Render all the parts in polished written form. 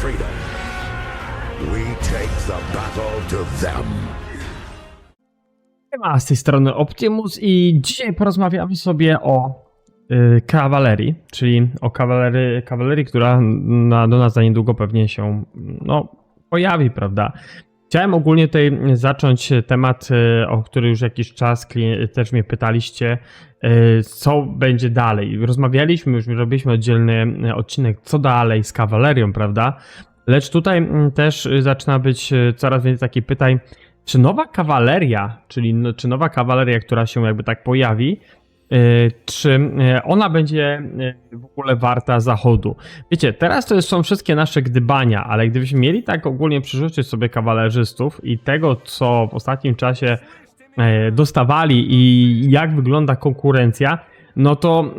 freedom. We take the battle to them. Siema, z tej strony Optimus i dzisiaj porozmawiamy sobie o kawalerii, czyli o kawalerii, która do nas za niedługo pewnie się pojawi, prawda? Chciałem ogólnie tutaj zacząć temat, o który już jakiś czas też mnie pytaliście, co będzie dalej. Rozmawialiśmy, już robiliśmy oddzielny odcinek, co dalej z kawalerią, prawda? Lecz tutaj też zaczyna być coraz więcej takich pytań, czy nowa kawaleria, czy nowa kawaleria, która się jakby tak pojawi, czy ona będzie w ogóle warta zachodu? Wiecie, teraz to są wszystkie nasze gdybania, ale gdybyśmy mieli tak ogólnie przerzucić sobie kawalerzystów i tego, co w ostatnim czasie dostawali i jak wygląda konkurencja, no to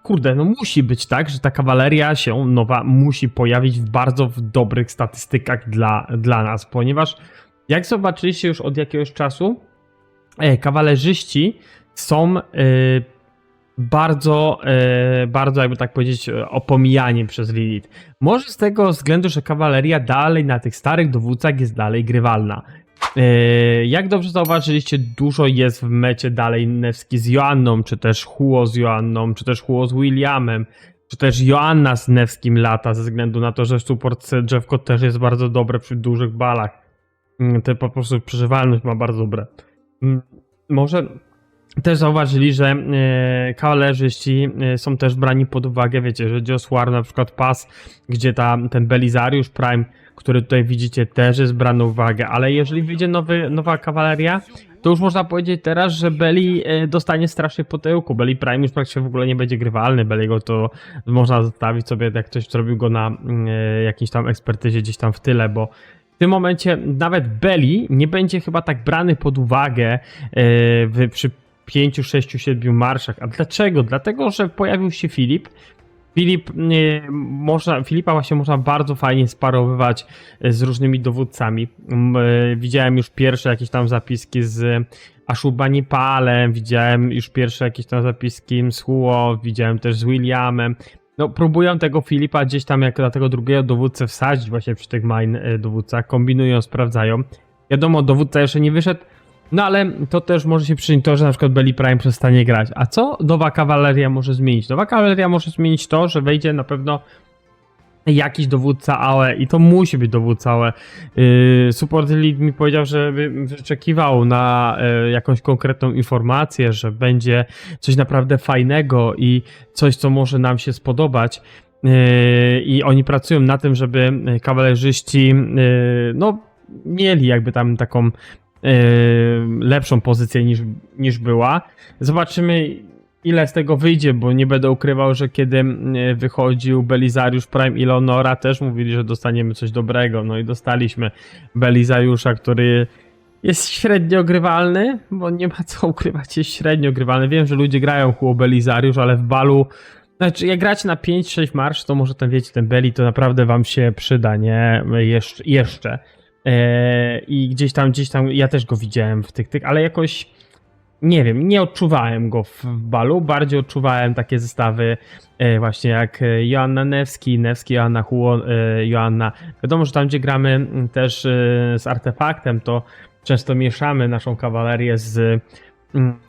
kurde, no musi być tak, że ta kawaleria się nowa musi pojawić w bardzo dobrych statystykach dla nas, ponieważ jak zobaczyliście już od jakiegoś czasu, kawalerzyści są bardzo jakby tak powiedzieć opomijani przez Lilith. Może z tego względu, że kawaleria dalej na tych starych dowódcach jest dalej grywalna. Jak dobrze zauważyliście, dużo jest w mecie dalej Nevsky z Joanną, czy też Huo z Joanną, czy też Huo z Williamem, czy też Joanna z Nevskim lata, ze względu na to, że support drzewko też jest bardzo dobre przy dużych balach. To po prostu przeżywalność ma bardzo dobre. Może też zauważyli, że kawalerzyści są też brani pod uwagę, wiecie, że Joswar na przykład pas, gdzie ten Belisariusz Prime, który tutaj widzicie, też jest brany pod uwagę, ale jeżeli wyjdzie nowa kawaleria, to już można powiedzieć teraz, że Beli dostanie strasznie po tyłku. Beli Prime już praktycznie w ogóle nie będzie grywalny, Beliego to można zostawić sobie, jak ktoś zrobił go na jakiejś tam ekspertyzie gdzieś tam w tyle, bo w tym momencie nawet Beli nie będzie chyba tak brany pod uwagę przy 5, 6, 7 marszach. A dlaczego? Dlatego, że pojawił się Filip. Filipa właśnie można bardzo fajnie sparowywać z różnymi dowódcami. Widziałem już pierwsze jakieś tam zapiski z Ashurbanipalem, widziałem już pierwsze jakieś tam zapiski z Huo, widziałem też z Williamem. No, próbują tego Filipa gdzieś tam jak na tego drugiego dowódcę wsadzić właśnie przy tych main dowódcach, kombinują, sprawdzają. Wiadomo, dowódca jeszcze nie wyszedł, no ale to też może się przyczynić to, że na przykład Beli Prime przestanie grać. A co nowa kawaleria może zmienić? Nowa kawaleria może zmienić to, że wejdzie na pewno jakiś dowódca AOE i to musi być dowódca AOE. Support Elite mi powiedział, że wyczekiwał na jakąś konkretną informację, że będzie coś naprawdę fajnego i coś, co może nam się spodobać. I oni pracują na tym, żeby kawalerzyści mieli jakby tam taką lepszą pozycję niż była. Zobaczymy, ile z tego wyjdzie, bo nie będę ukrywał, że kiedy wychodził Belisariusz Prime i Leonora, też mówili, że dostaniemy coś dobrego. No i dostaliśmy Belisariusza, który jest średnio grywalny, bo nie ma co ukrywać, jest średnio grywalny. Wiem, że ludzie grają Huo Belisariusz, ale w balu, znaczy jak gracie na 5-6 marsz, to może ten Beli to naprawdę wam się przyda, nie? Jeszcze. I gdzieś tam ja też go widziałem w tych, ale jakoś nie wiem, nie odczuwałem go w balu, bardziej odczuwałem takie zestawy właśnie jak Joanna Nevsky, Joanna Huo, Joanna. Wiadomo, że tam gdzie gramy też z artefaktem, to często mieszamy naszą kawalerię z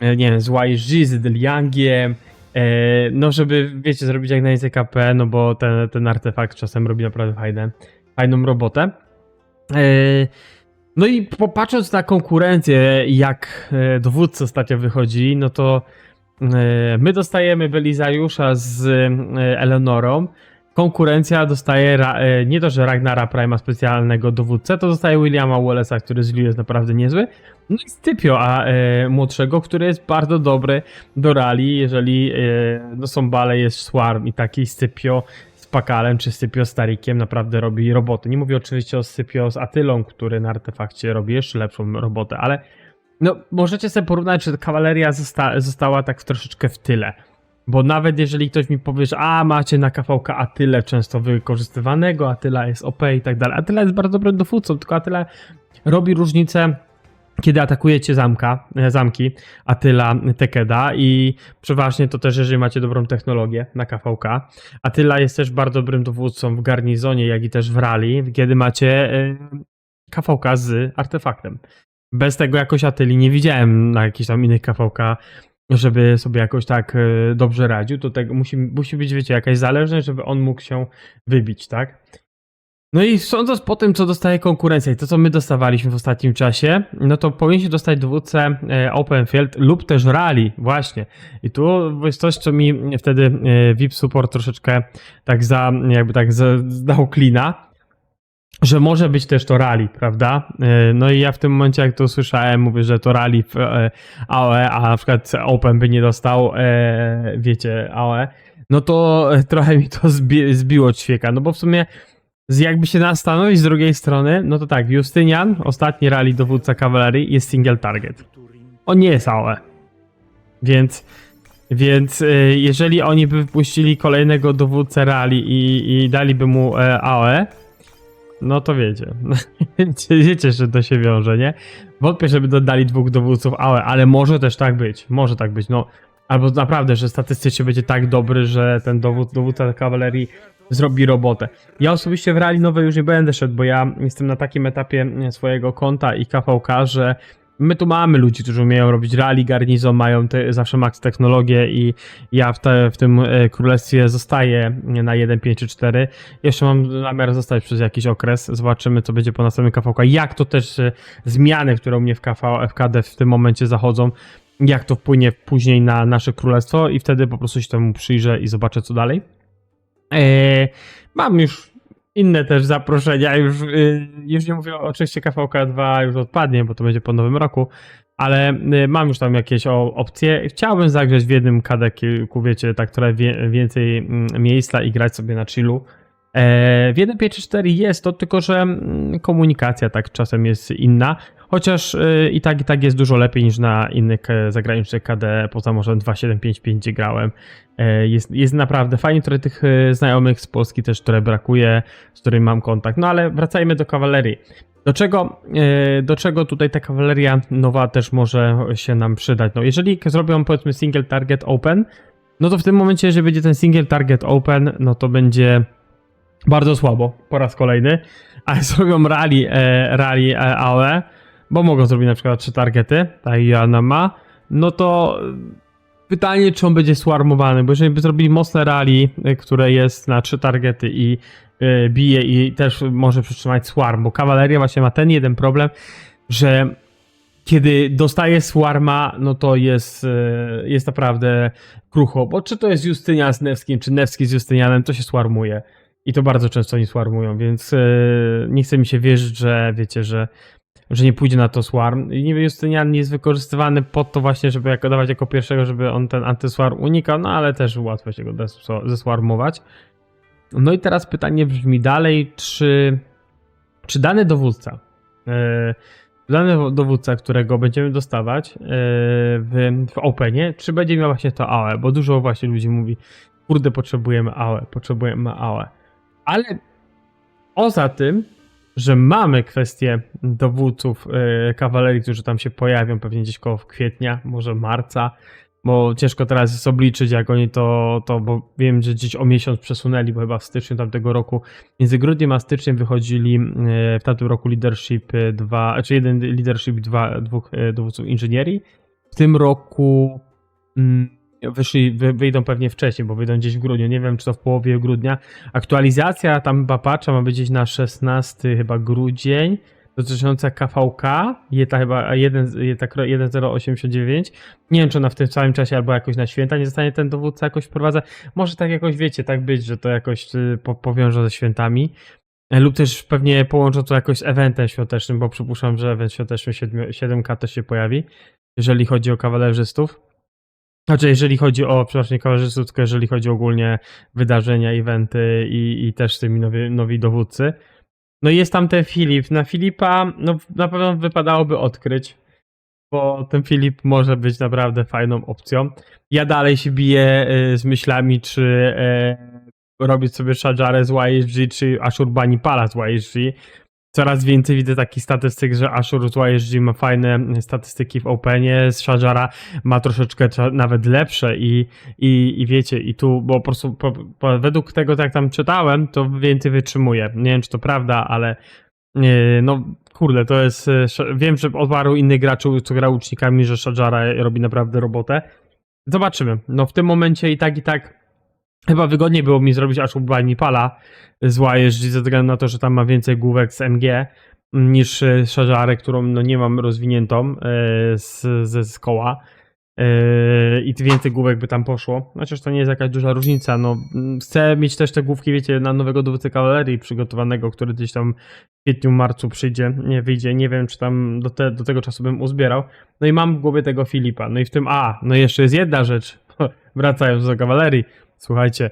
nie wiem, z YG, z Liangiem, no żeby, wiecie, zrobić jak najwięcej KP, no bo ten artefakt czasem robi naprawdę fajną robotę. No i patrząc na konkurencję, jak dowódcy ostatnio wychodzili, no to my dostajemy Belisariusza z Eleonorą. Konkurencja dostaje nie to, że Ragnara Prime'a specjalnego dowódcę, to dostaje Williama Wallace'a, który z Liu jest naprawdę niezły. No i Scipio młodszego, który jest bardzo dobry do rali, jeżeli są bale, jest Swarm i taki Scipio z Pakalem czy Scipio z Tarikiem naprawdę robi roboty. Nie mówię oczywiście o Scipio z Atylą, który na artefakcie robi jeszcze lepszą robotę, ale no możecie sobie porównać, że kawaleria została tak troszeczkę w tyle. Bo nawet jeżeli ktoś mi powie, że macie na KVK Atylę często wykorzystywanego, Atyla jest OP i tak dalej. Atyla jest bardzo dobrym dowódcą, tylko Atyla robi różnicę kiedy atakujecie zamki Attila Tekeda i przeważnie to też, jeżeli macie dobrą technologię na KVK. Attila jest też bardzo dobrym dowódcą w garnizonie, jak i też w rally, kiedy macie KVK z artefaktem. Bez tego jakoś Attyli nie widziałem na jakichś tam innych KVK, żeby sobie jakoś tak dobrze radził. To tego musi być, wiecie, jakaś zależność, żeby on mógł się wybić, tak? No i sądząc po tym, co dostaje konkurencja i to, co my dostawaliśmy w ostatnim czasie, no to powinniście dostać dowódcę Open Field lub też Rally, właśnie. I tu jest coś, co mi wtedy VIP Support troszeczkę tak zdał klina, że może być też to Rally, prawda? No i ja w tym momencie, jak to usłyszałem, mówię, że to Rally w AOE, a na przykład Open by nie dostał, wiecie, AOE, no to trochę mi to zbiło ćwieka, no bo w sumie jakby się zastanowić z drugiej strony, no to tak, Justynian, ostatni rally dowódca kawalerii, jest single target. On nie jest AOE. Więc jeżeli oni by wpuścili kolejnego dowódcę rally i daliby mu AOE, no to wiecie. Wiecie, że to się wiąże, nie? Wątpię, żeby dodali 2 dowódców AOE, ale może też tak być. Może tak być, no. Albo naprawdę, że statystycznie będzie tak dobry, że ten dowódca kawalerii zrobi robotę. Ja osobiście w rally nowe już nie będę szedł, bo ja jestem na takim etapie swojego konta i KVK, że my tu mamy ludzi, którzy umieją robić rally, garnizon, mają zawsze max technologię i ja w tym królestwie zostaję na 1, 5 czy 4. Jeszcze mam zamiar zostać przez jakiś okres. Zobaczymy, co będzie po następnym KVK. Jak to też zmiany, które u mnie w KD w tym momencie zachodzą, jak to wpłynie później na nasze królestwo i wtedy po prostu się temu przyjrzę i zobaczę, co dalej. Mam już inne też zaproszenia, już nie mówię, oczywiście KVK 2 już odpadnie, bo to będzie po nowym roku, ale mam już tam jakieś opcje. Chciałbym zagrać w jednym KD kilku, wiecie, tak trochę więcej miejsca i grać sobie na chillu. W 1.5.4 jest to, tylko że komunikacja tak czasem jest inna, chociaż i tak jest dużo lepiej niż na innych zagranicznych KD, poza może 2.7.5.5, gdzie grałem. Jest naprawdę fajnie, trochę tych znajomych z Polski też, które brakuje, z którymi mam kontakt. No ale wracajmy do kawalerii. Do czego tutaj ta kawaleria nowa też może się nam przydać? No jeżeli zrobią, powiedzmy, single target open, no to w tym momencie, jeżeli będzie ten single target open, no to będzie bardzo słabo po raz kolejny, a jak zrobią rally AOE, bo mogą zrobić na przykład 3 targety, tak Joanna ma, no to pytanie, czy on będzie swarmowany, bo jeżeli by zrobili mocne rally, które jest na 3 targety i bije i też może przytrzymać swarm, bo kawaleria właśnie ma ten jeden problem, że kiedy dostaje swarma, no to jest naprawdę krucho, bo czy to jest Justynian z Nevskim, czy Nevski z Justynianem, to się swarmuje. I to bardzo często oni swarmują, więc nie chce mi się wierzyć, że wiecie, że nie pójdzie na to swarm. I niby Justynian nie jest wykorzystywany pod to właśnie, żeby dawać jako pierwszego, żeby on ten antyswarm unikał, no ale też łatwo się go zeswarmować. No i teraz pytanie brzmi dalej, czy dany dowódca, którego będziemy dostawać w Openie, czy będzie miał właśnie to AOE, bo dużo właśnie ludzi mówi, kurde, potrzebujemy AOE. Ale poza tym, że mamy kwestię dowódców kawalerii, którzy tam się pojawią pewnie gdzieś koło kwietnia, może marca, bo ciężko teraz jest obliczyć, jak oni to, bo wiem, że gdzieś o miesiąc przesunęli, bo chyba w styczniu tamtego roku, między grudniem a styczniem wychodzili w tamtym roku Leadership 2, czy jeden Leadership 2, 2 dowódców inżynierii. W tym roku wyjdą pewnie wcześniej, bo wyjdą gdzieś w grudniu, nie wiem, czy to w połowie grudnia. Aktualizacja tam chyba patcha ma być gdzieś na 16 chyba grudzień, dotycząca KVK, ta chyba 1.089. Nie wiem, czy ona w tym samym czasie albo jakoś na święta nie zostanie ten dowódca jakoś wprowadza. Może tak jakoś, wiecie, tak być, że to jakoś powiążą ze świętami. Lub też pewnie połączą to jakoś z eventem świątecznym, bo przypuszczam, że event świąteczny 7K też się pojawi, jeżeli chodzi o kawalerzystów. Znaczy, jeżeli chodzi o, przepraszam, nie kawalerzystów, tylko jeżeli chodzi ogólnie wydarzenia, eventy i też tymi nowi dowódcy. No i jest tam ten Filip. Na Filipa no na pewno wypadałoby odkryć, bo ten Filip może być naprawdę fajną opcją. Ja dalej się biję z myślami, czy robić sobie Shajarę z YSG, czy Ashurbanipala z YSG. Coraz więcej widzę takich statystyk, że Ashur z YSG ma fajne statystyki w Openie, z Shajara ma troszeczkę nawet lepsze i wiecie, i tu, bo po prostu według tego, jak tam czytałem, to więcej wytrzymuje. Nie wiem, czy to prawda, ale no kurde, to jest, wiem, że od paru innych graczy, co gra łucznikami, że Shajara robi naprawdę robotę. Zobaczymy. No w tym momencie i tak chyba wygodniej było mi zrobić Ashurbanipala z YSG ze względu na to, że tam ma więcej główek z MG niż Shajarę, którą no nie mam rozwiniętą z koła. I więcej główek by tam poszło. Chociaż to nie jest jakaś duża różnica. No, chcę mieć też te główki, wiecie, na nowego dowódcę kawalerii przygotowanego, który gdzieś tam w kwietniu, marcu wyjdzie. Nie wiem, czy tam do tego czasu bym uzbierał. No i mam w głowie tego Filipa. No i w tym, no jeszcze jest jedna rzecz. Wracając do kawalerii. Słuchajcie,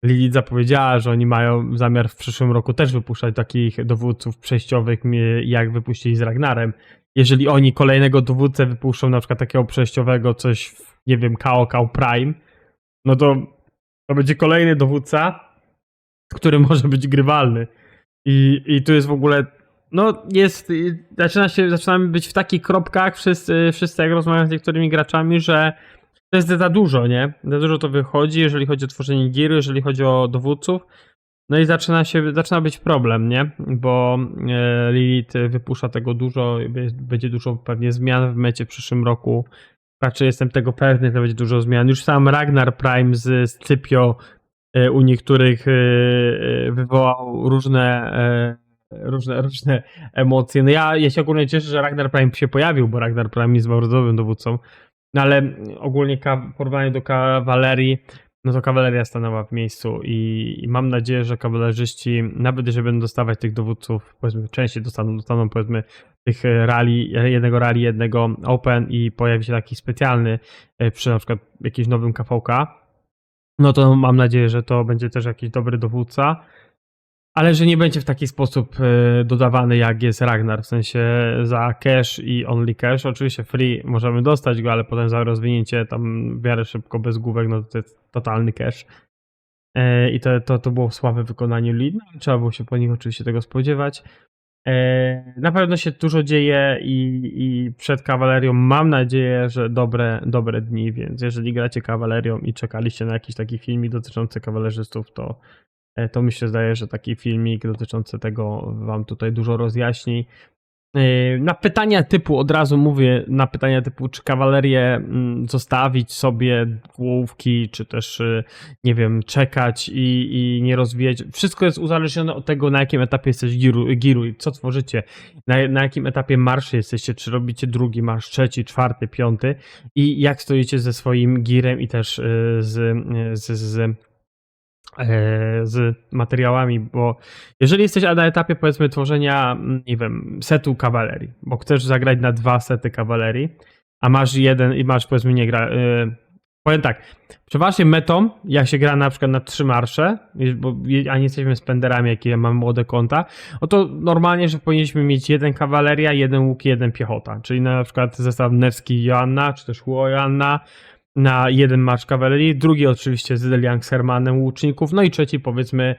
Lilith zapowiedziała, że oni mają zamiar w przyszłym roku też wypuszczać takich dowódców przejściowych, jak wypuścili z Ragnarem. Jeżeli oni kolejnego dowódcę wypuszczą, na przykład takiego przejściowego, coś, nie wiem, KO Prime, no to będzie kolejny dowódca, który może być grywalny. I tu jest w ogóle, no jest, zaczynamy być w takich kropkach, wszyscy jak rozmawiam z niektórymi graczami, że to jest za dużo, nie? Za dużo to wychodzi, jeżeli chodzi o tworzenie gier, jeżeli chodzi o dowódców. No i zaczyna być problem, nie? Bo Lilith wypuszcza tego dużo, będzie dużo pewnie zmian w mecie w przyszłym roku. Raczej jestem tego pewny, że będzie dużo zmian. Już sam Ragnar Prime z Scipio u niektórych wywołał różne emocje. No ja się ogólnie cieszę, że Ragnar Prime się pojawił, bo Ragnar Prime jest bardzo dobrym dowódcą. No ale ogólnie w porównaniu do kawalerii, no to kawaleria stanęła w miejscu i mam nadzieję, że kawalerzyści, nawet jeżeli będą dostawać tych dowódców, powiedzmy częściej dostaną powiedzmy tych jednego open i pojawi się taki specjalny przy na przykład jakimś nowym KVK, no to mam nadzieję, że to będzie też jakiś dobry dowódca, ale że nie będzie w taki sposób dodawany jak jest Ragnar, w sensie za cash i only cash. Oczywiście free możemy dostać go, ale potem za rozwinięcie tam w miarę szybko, bez główek, no to jest totalny cash. I to było słabe wykonanie Lilith, no, trzeba było się po nich oczywiście tego spodziewać. Na pewno się dużo dzieje i przed kawalerią mam nadzieję, że dobre dni, więc jeżeli gracie kawalerią i czekaliście na jakiś taki filmik dotyczący kawalerzystów, to mi się zdaje, że taki filmik dotyczący tego wam tutaj dużo rozjaśni. Na pytania typu, od razu mówię, na pytania typu, czy kawalerię zostawić sobie główki, czy też, nie wiem, czekać i nie rozwijać. Wszystko jest uzależnione od tego, na jakim etapie jesteś giru i co tworzycie, na jakim etapie marszu jesteście, czy robicie drugi marsz, trzeci, czwarty, piąty i jak stoicie ze swoim girem i też z materiałami, bo jeżeli jesteś na etapie powiedzmy tworzenia, nie wiem, setu kawalerii, bo chcesz zagrać na 2 sety kawalerii, a masz jeden i masz powiedzmy nie gra, powiem tak, przeważnie metą, jak się gra na przykład na 3 marsze, a nie jesteśmy spenderami, jakie mam młode konta, no to normalnie, że powinniśmy mieć 1 kawaleria, 1 łuk, 1 piechota, czyli na przykład zestaw Nevski Joanna, czy też Huo Joanna, na 1 marsz kawalerii, drugi oczywiście z Deliang z Hermanem łuczników, no i trzeci powiedzmy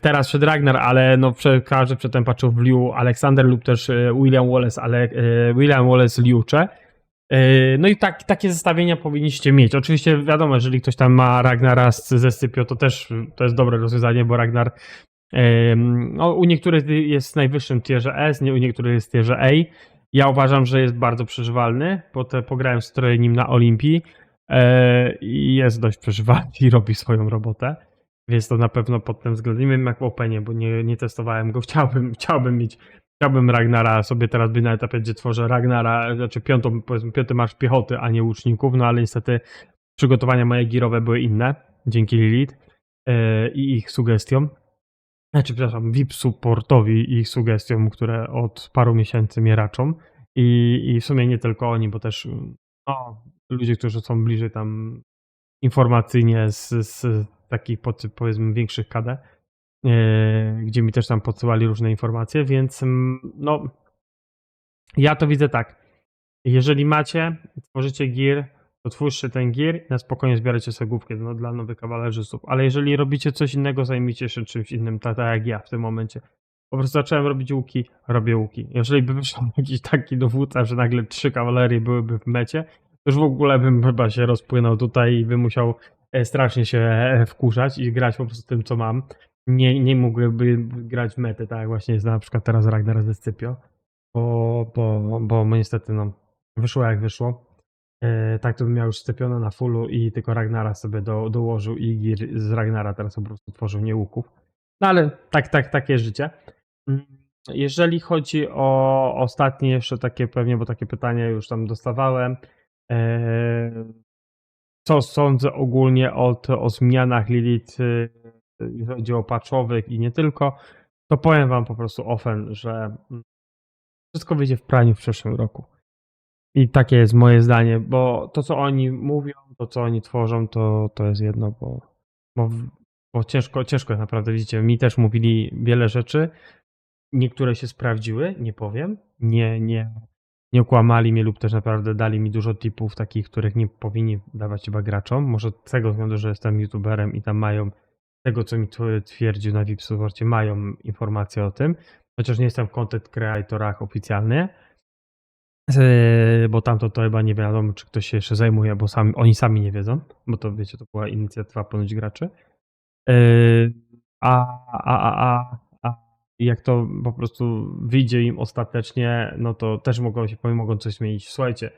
teraz przed Ragnar, ale no każdy przedtem patrzył w Liu Aleksander lub też William Wallace Liucze. No i takie zestawienia powinniście mieć. Oczywiście wiadomo, jeżeli ktoś tam ma Ragnara ze Scipio, to też to jest dobre rozwiązanie, bo Ragnar no, u niektórych jest w najwyższym tierze S, u niektórych jest w tierze A. Ja uważam, że jest bardzo przeżywalny, bo pograłem z nim na Olimpii i jest dość przeżywalny i robi swoją robotę, więc to na pewno pod tym względem, nie wiem jak w Openie, bo nie testowałem go, chciałbym Ragnara sobie teraz być na etapie, gdzie tworzę Ragnara, znaczy piąty marsz piechoty, a nie łuczników, no ale niestety przygotowania moje girowe były inne, dzięki Lilith i ich sugestiom. Przepraszam, VIP supportowi i ich sugestiom, które od paru miesięcy mnie raczą. I w sumie nie tylko oni, bo też no, ludzie, którzy są bliżej tam informacyjnie z takich powiedzmy większych KD, gdzie mi też tam podsyłali różne informacje, więc no ja to widzę tak. Jeżeli tworzycie gear, to twórzcie ten gear i na spokojnie zbieracie sobie główkę dla nowych kawalerzystów. Ale jeżeli robicie coś innego, zajmijcie się czymś innym, tak jak ja w tym momencie. Po prostu zacząłem robić łuki, robię łuki. Jeżeli by wyszedł jakiś taki dowódca, że nagle 3 kawalerie byłyby w mecie, to już w ogóle bym chyba się rozpłynął tutaj i bym musiał strasznie się wkurzać i grać po prostu tym, co mam. Nie mógłby grać w metę, tak jak właśnie jest na przykład teraz Ragnar ze Scipio, bo niestety no, wyszło jak wyszło. Tak to bym miał już Scypiona na fullu i tylko Ragnara sobie dołożył i Gir z Ragnara teraz po prostu tworzył nie łuków. No ale takie życie. Jeżeli chodzi o ostatnie jeszcze takie pewnie, bo takie pytania już tam dostawałem. Co sądzę ogólnie o zmianach Lilith, jeżeli chodzi o patchowych i nie tylko, to powiem wam po prostu ofen, że wszystko wyjdzie w praniu w przyszłym roku. I takie jest moje zdanie, bo to co oni mówią, to co oni tworzą, to jest jedno, bo ciężko jest naprawdę, widzicie, mi też mówili wiele rzeczy, niektóre się sprawdziły, nie powiem, nie okłamali mnie lub też naprawdę dali mi dużo tipów takich, których nie powinni dawać chyba graczom, może z tego względu, że jestem youtuberem i tam mają tego, co mi twierdził na VIP Supporcie, mają informacje o tym, chociaż nie jestem w content creatorach oficjalnie, bo tamto to chyba nie wiadomo, czy ktoś się jeszcze zajmuje, bo oni sami nie wiedzą, bo to wiecie, to była inicjatywa ponoć graczy. A jak to po prostu wyjdzie im ostatecznie, no to też mogą coś zmienić. Słuchajcie,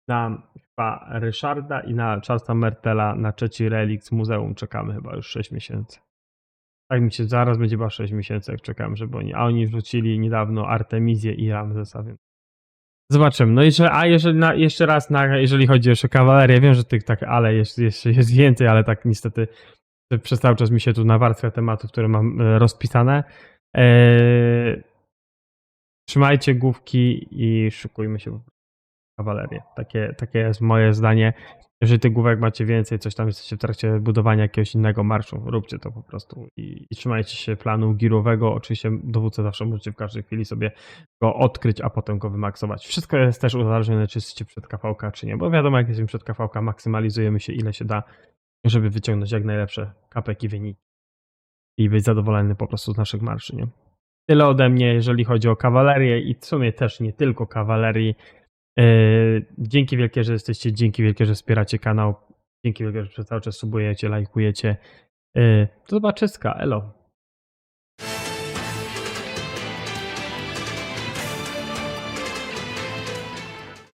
na chyba Ryszarda i na Charlesa Mertela na trzeci relikt z muzeum czekamy chyba już 6 miesięcy. Tak mi się zaraz będzie chyba 6 miesięcy, jak czekam, żeby oni wrzucili niedawno Artemizję i Ramzesa, więc zobaczymy. No jeszcze raz, jeżeli chodzi jeszcze o kawalerię, wiem, że tych tak, ale jeszcze jest więcej, ale tak niestety przez cały czas mi się tu nawarstwia tematów, które mam rozpisane. Trzymajcie główki i szykujmy się w kawalerię. Takie jest moje zdanie. Jeżeli tych główek macie więcej, coś tam jesteście w trakcie budowania jakiegoś innego marszu, róbcie to po prostu i trzymajcie się planu girowego. Oczywiście dowódcę zawsze możecie w każdej chwili sobie go odkryć, a potem go wymaksować. Wszystko jest też uzależnione, czy jesteście przed KVK, czy nie, bo wiadomo, jak jesteśmy przed KVK, maksymalizujemy się ile się da, żeby wyciągnąć jak najlepsze kapeki wyniki i być zadowolony po prostu z naszych marszy, nie? Tyle ode mnie, jeżeli chodzi o kawalerię i w sumie też nie tylko kawalerii. Dzięki wielkie, że jesteście, dzięki wielkie, że wspieracie kanał, dzięki wielkie, że cały czas subujecie, lajkujecie. Do zobaczyska, elo.